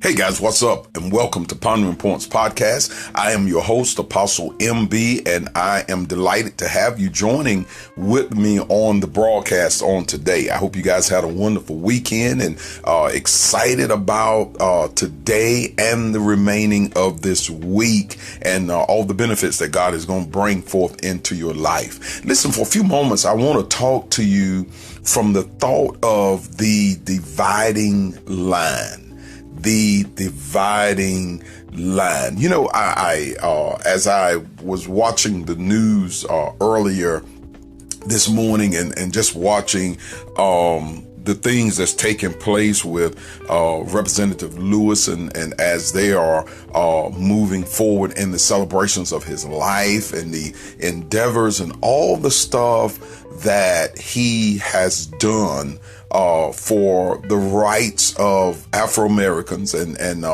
Hey guys, what's up? And welcome to Pondering Points Podcast. I am your host, Apostle MB, and I am delighted to have you joining with me on the broadcast on today. I hope you guys had a wonderful weekend and excited about today and the remaining of this week and all the benefits that God is going to bring forth into your life. Listen, for a few moments, I want to talk to you from the thought of the dividing line. The dividing line. You know, I as I was watching the news earlier this morning and just watching the things that's taking place with Representative Lewis and as they are moving forward in the celebrations of his life and the endeavors and all the stuff that he has done for the rights of Afro-Americans and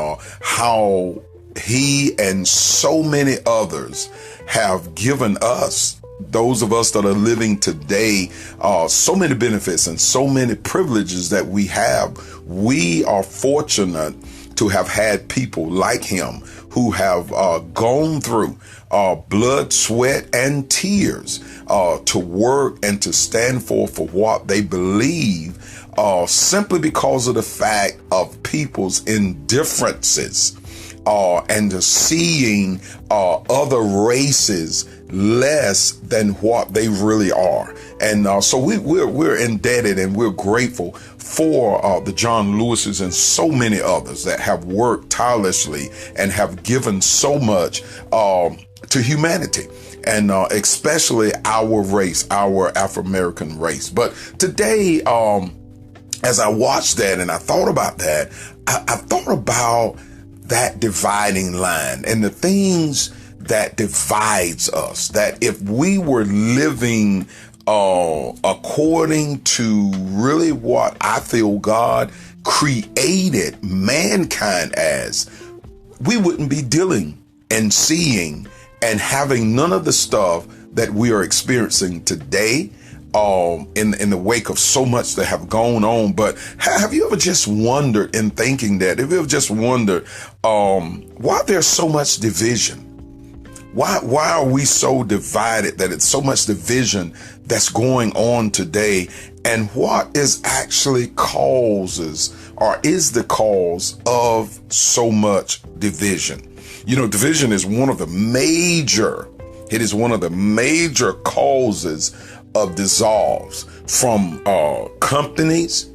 how he and so many others have given us, those of us that are living today, so many benefits and so many privileges that we have. We are fortunate to have had people like him who have gone through blood, sweat, and tears to work and to stand for what they believe, simply because of the fact of people's indifferences and to seeing other races less than what they really are. And so we're indebted and we're grateful for the John Lewises and so many others that have worked tirelessly and have given so much to humanity, and especially our race, our Afro-American race. But today, as I watched that and I thought about that, I thought about that dividing line and the things that divides us, that if we were living according to really what I feel God created mankind as, we wouldn't be dealing and seeing and having none of the stuff that we are experiencing today in the wake of so much that have gone on. But have you ever just wondered in thinking that, have you ever just wondered why there's so much division? Why are we so divided, that it's so much division that's going on today? And what is actually causes or is the cause of so much division? You know, division is one of the major causes of dissolves, from companies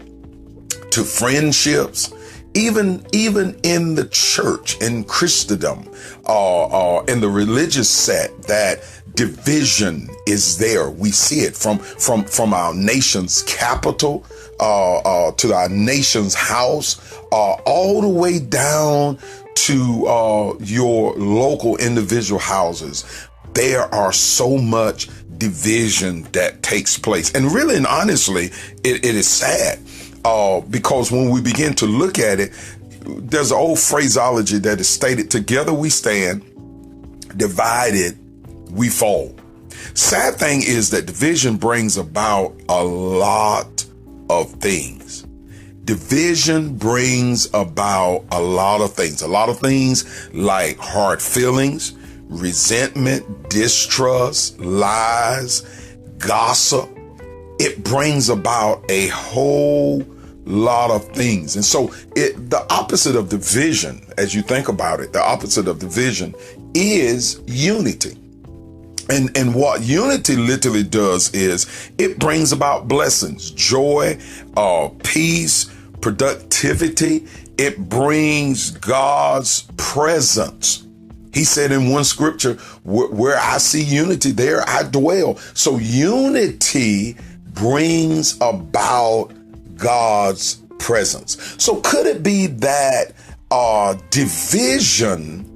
to friendships, even in the church, in Christendom, in the religious set, that division is there. We see it from our nation's capital to our nation's house, all the way down to your local individual houses. There are so much division that takes place. And really and honestly, it is sad because when we begin to look at it, there's an old phraseology that is stated: together we stand, divided we fall. Sad thing is that division brings about a lot of things. Division brings about a lot of things like hard feelings, resentment, distrust, lies, gossip. It brings about a whole lot of things. And so the opposite of division, as you think about it, the opposite of division is unity. And what unity literally does is it brings about blessings, joy, peace, productivity. It brings God's presence. He said in one scripture, where I see unity, there I dwell. So unity brings about God's presence. So could it be that division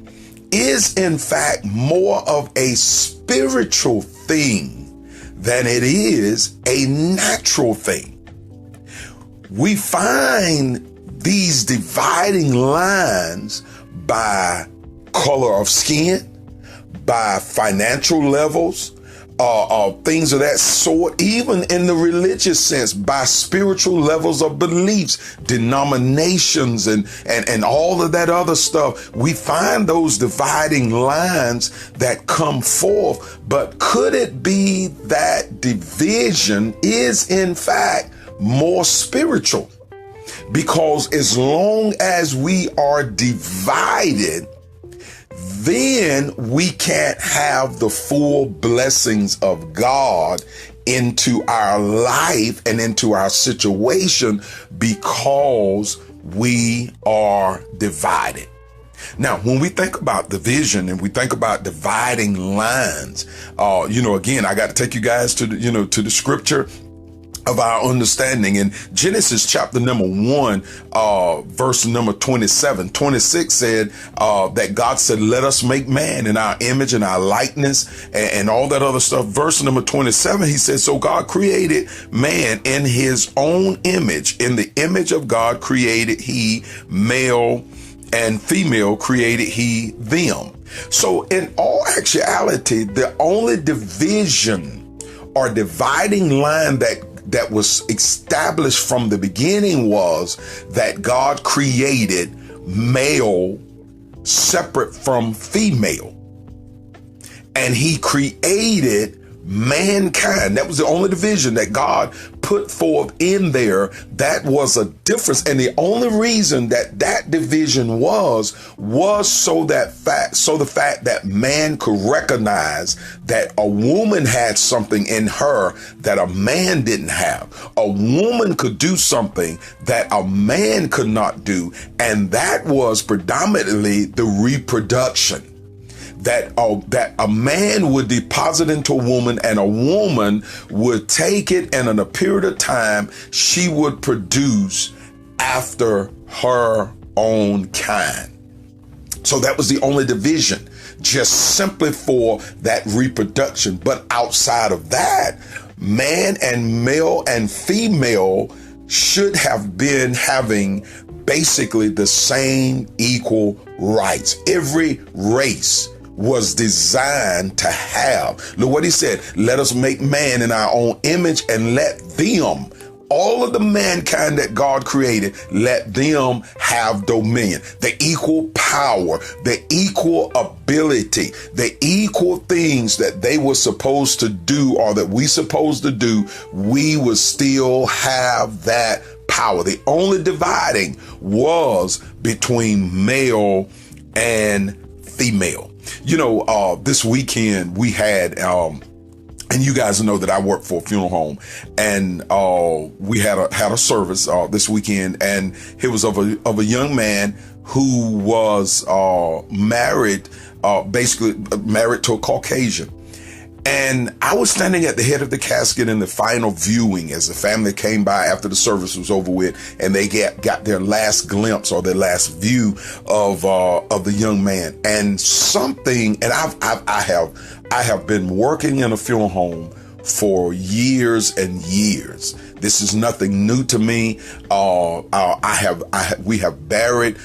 is in fact more of a spiritual thing than it is a natural thing? We find these dividing lines by color of skin, by financial levels, things of that sort, even in the religious sense, by spiritual levels of beliefs, denominations, and all of that other stuff. We find those dividing lines that come forth. But could it be that division is in fact more spiritual? Because as long as we are divided, then we can't have the full blessings of God into our life and into our situation because we are divided. Now, when we think about division and we think about dividing lines, again, I got to take you guys to the scripture of our understanding. In Genesis chapter number 1, verse number 27, 26 said that God said, let us make man in our image and our likeness and all that other stuff. Verse number 27, he said, so God created man in his own image. In the image of God created he, male and female created he them. So in all actuality, the only division or dividing line that was established from the beginning was that God created male separate from female. And he created mankind. That was the only division that God put forth in there. That was a difference. And the only reason that division was so the fact that man could recognize that a woman had something in her that a man didn't have. A woman could do something that a man could not do. And that was predominantly the reproduction. That a man would deposit into a woman and a woman would take it, and in a period of time, she would produce after her own kind. So that was the only division, just simply for that reproduction. But outside of that, man and male and female should have been having basically the same equal rights. Every race was designed to have. Look what he said. Let us make man in our own image and let them, all of the mankind that God created, let them have dominion, the equal power, the equal ability, the equal things that they were supposed to do or that we supposed to do. We would still have that power. The only dividing was between male and female. This weekend we had, and you guys know that I work for a funeral home, and we had a service this weekend, and it was of a young man who was married, basically married to a Caucasian. And I was standing at the head of the casket in the final viewing as the family came by after the service was over with, and they got their last glimpse or their last view of the young man. And something, and I have been working in a funeral home for years and years. This is nothing new to me. We have buried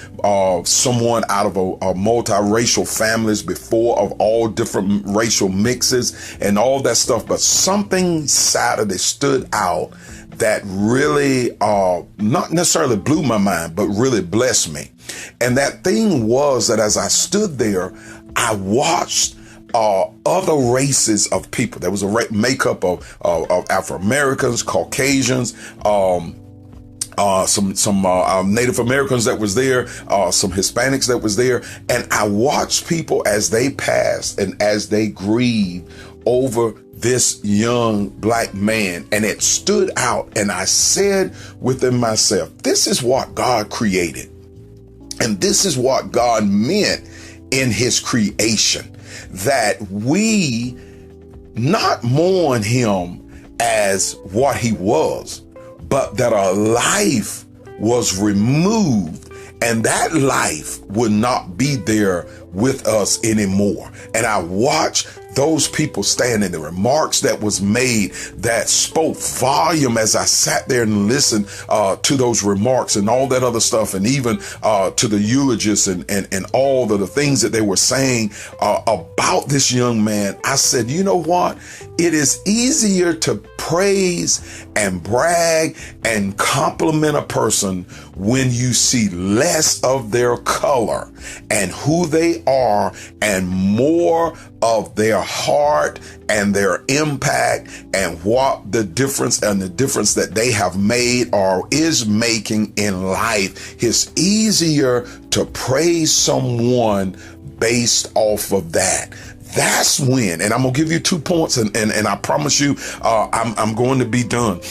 someone out of a multiracial families before, of all different racial mixes and all that stuff. But something Saturday stood out that really not necessarily blew my mind, but really blessed me. And that thing was that as I stood there, I watched other races of people. There was a makeup of Afro-Americans, Caucasians, some Native Americans that was there, some Hispanics that was there. And I watched people as they passed and as they grieved over this young black man. And it stood out. And I said within myself, this is what God created. And this is what God meant in his creation. That we not mourn him as what he was, but that our life was removed and that life would not be there with us anymore. And I watched those people standing, the remarks that was made that spoke volume as I sat there and listened to those remarks and all that other stuff, and even to the eulogists and all of the things that they were saying about this young man. I said, you know what? It is easier to praise and brag and compliment a person when you see less of their color and who they are and more of their heart and their impact and what the difference that they have made or is making in life. It's easier to praise someone based off of that. That's when, and I'm going to give you 2 points and I promise you, I'm going to be done.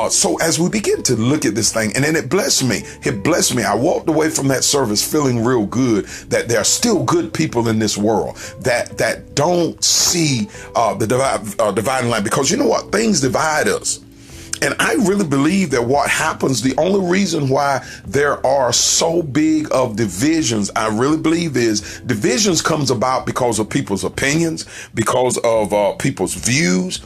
So as we begin to look at this thing, and then it blessed me. I walked away from that service feeling real good that there are still good people in this world that don't see the dividing line, because you know what? Things divide us. And I really believe that what happens, the only reason why there are so big of divisions, I really believe is divisions comes about because of people's opinions, because of people's views,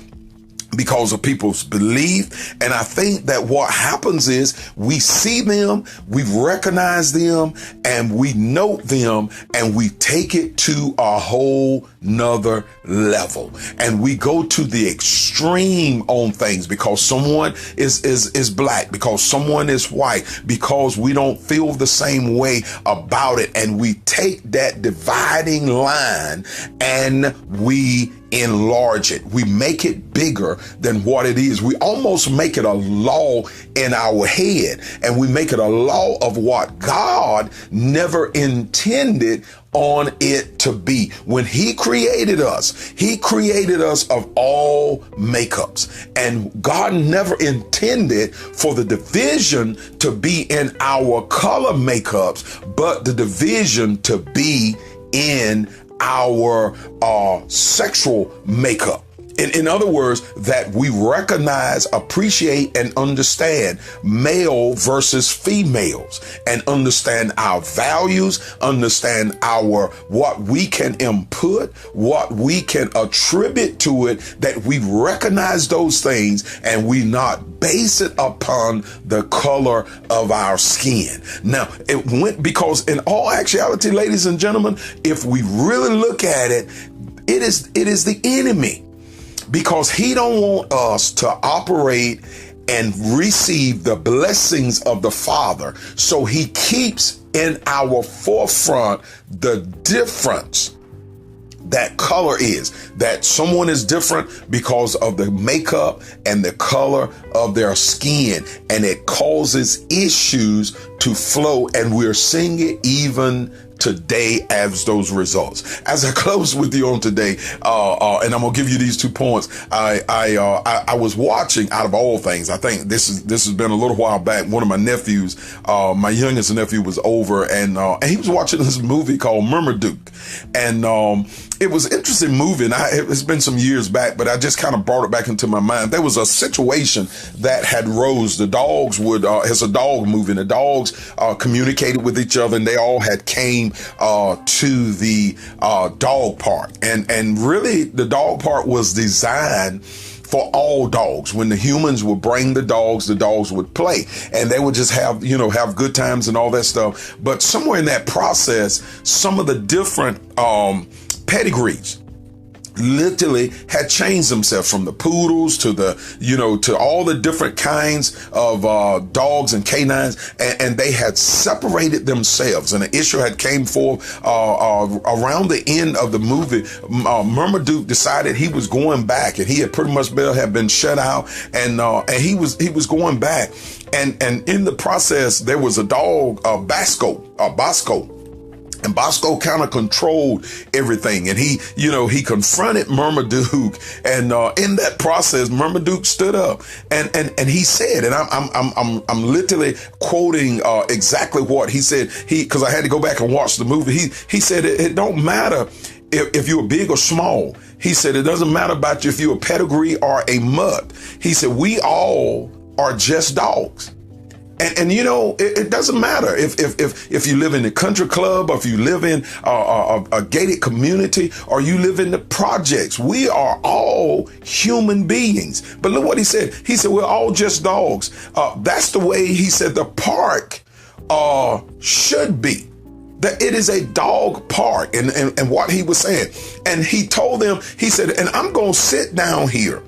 because of people's belief. And I think that what happens is we see them, we recognize them, and we note them, and we take it to a whole nother level. And we go to the extreme on things because someone is black, because someone is white, because we don't feel the same way about it. And we take that dividing line and we enlarge it. We make it bigger than what it is. We almost make it a law in our head, and we make it a law of what God never intended on it to be. When he created us of all makeups, and God never intended for the division to be in our color makeups, but the division to be in our sexual makeup. In other words, that we recognize, appreciate, and understand male versus females, and understand our values, understand what we can input, what we can attribute to it, that we recognize those things and we not base it upon the color of our skin. Now, it went because in all actuality, ladies and gentlemen, if we really look at it, it is the enemy. Because he don't want us to operate and receive the blessings of the Father. So he keeps in our forefront the difference that color is, that someone is different because of the makeup and the color of their skin. And it causes issues to flow. And we're seeing it even today as those results. As I close with you on today, and I'm gonna give you these 2 points. I was watching, out of all things, I think this has been a little while back. One of my nephews, my youngest nephew, was over, and he was watching this movie called Marmaduke, and it was an interesting movie. And it's been some years back, but I just kind of brought it back into my mind. There was a situation that had rose. The dogs it's a dog movie, and the dogs communicated with each other, and they all had came to the dog park, and really the dog park was designed for all dogs. When the humans would bring the dogs would play, and they would just have good times and all that stuff. But somewhere in that process, some of the different pedigrees literally had changed themselves, from the poodles to to all the different kinds of dogs and canines, and they had separated themselves. And an issue had came forth around the end of the movie. Marmaduke decided he was going back, and he had pretty much been shut out, and he was going back, and in the process there was a dog, Bosco. And Bosco kind of controlled everything, and he confronted Marmaduke, and in that process, Marmaduke stood up, and he said, and I'm literally quoting exactly what he said. Because I had to go back and watch the movie. He said it don't matter if you're big or small. He said it doesn't matter about you if you're a pedigree or a mutt. He said we all are just dogs. And you know, it doesn't matter if you live in the country club, or if you live in a gated community, or you live in the projects. We are all human beings. But look what he said. He said, we're all just dogs. That's the way he said the park should be. That it is a dog park, and what he was saying. And he told them, he said, and I'm going to sit down here.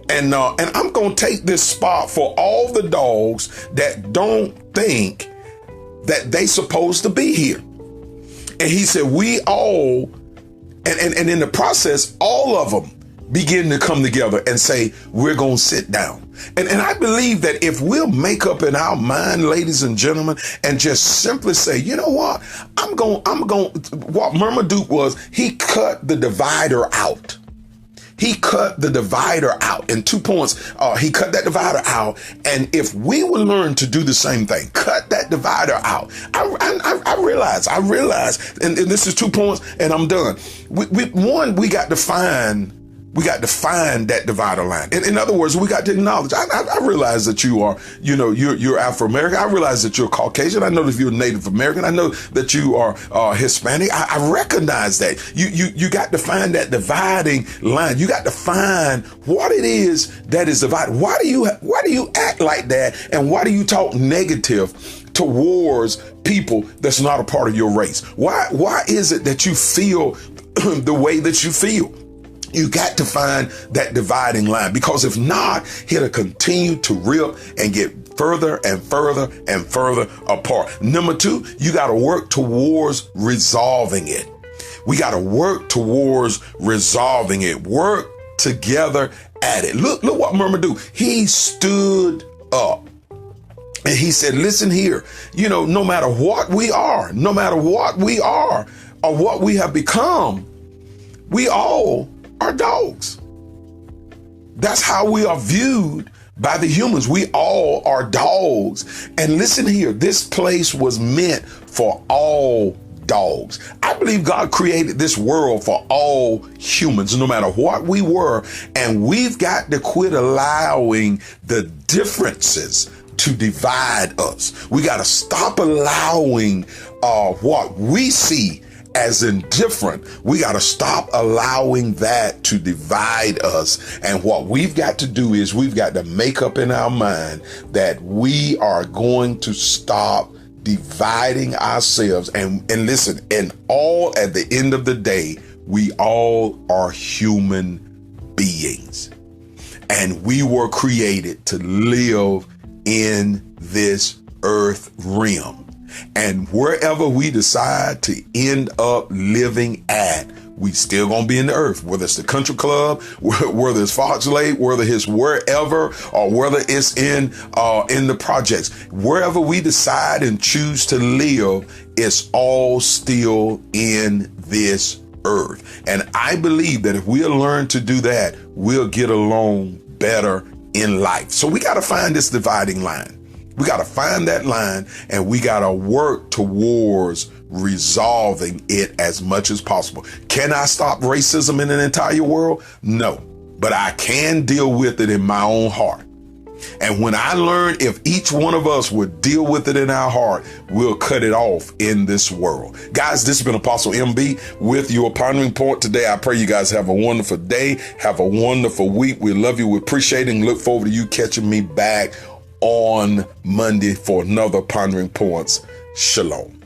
And I'm going to take this spot for all the dogs that don't think that they supposed to be here. And he said, we all, and in the process, all of them begin to come together and say, we're going to sit down. And I believe that if we'll make up in our mind, ladies and gentlemen, and just simply say, you know what, what Marmaduke was, he cut the divider out. He cut the divider out in 2 points. He cut that divider out. And if we would learn to do the same thing, cut that divider out. I realize, and this is 2 points and I'm done. We got to find that divider line. In other words, we got to acknowledge, I realize that you are, you're Afro-American. I realize that you're Caucasian. I know that you're Native American. I know that you are Hispanic. I recognize that. You got to find that dividing line. You got to find what it is that is divided. Why do you act like that? And why do you talk negative towards people that's not a part of your race? Why is it that you feel the way that you feel? You got to find that dividing line, because if not, it'll continue to rip and get further and further and further apart. Number 2, you got to work towards resolving it. We got to work towards resolving it. Work together at it. Look what Marmaduke, he stood up. And he said, listen here, no matter what we are, or what we have become, we all are dogs. That's how we are viewed by the humans. We all are dogs. And listen here, this place was meant for all dogs. I believe God created this world for all humans, no matter what we were. And we've got to quit allowing the differences to divide us. We got to stop allowing what we see as indifferent. We got to stop allowing that to divide us. And what we've got to do is we've got to make up in our mind that we are going to stop dividing ourselves. And listen, and all at the end of the day, we all are human beings. And we were created to live in this earth realm. And wherever we decide to end up living at, we still gonna be in the earth, whether it's the country club, whether it's Fox Lake, whether it's wherever, or whether it's in the projects. Wherever we decide and choose to live, it's all still in this earth. And I believe that if we'll learn to do that, we'll get along better in life. So we got to find this dividing line. We got to find that line, and we got to work towards resolving it as much as possible. Can I stop racism in an entire world? No, but I can deal with it in my own heart. And when I learn, if each one of us would deal with it in our heart, we'll cut it off in this world. Guys, this has been Apostle MB with your Pondering Point today. I pray you guys have a wonderful day. Have a wonderful week. We love you. We appreciate it and look forward to you catching me back on Monday for another Pondering Points. Shalom.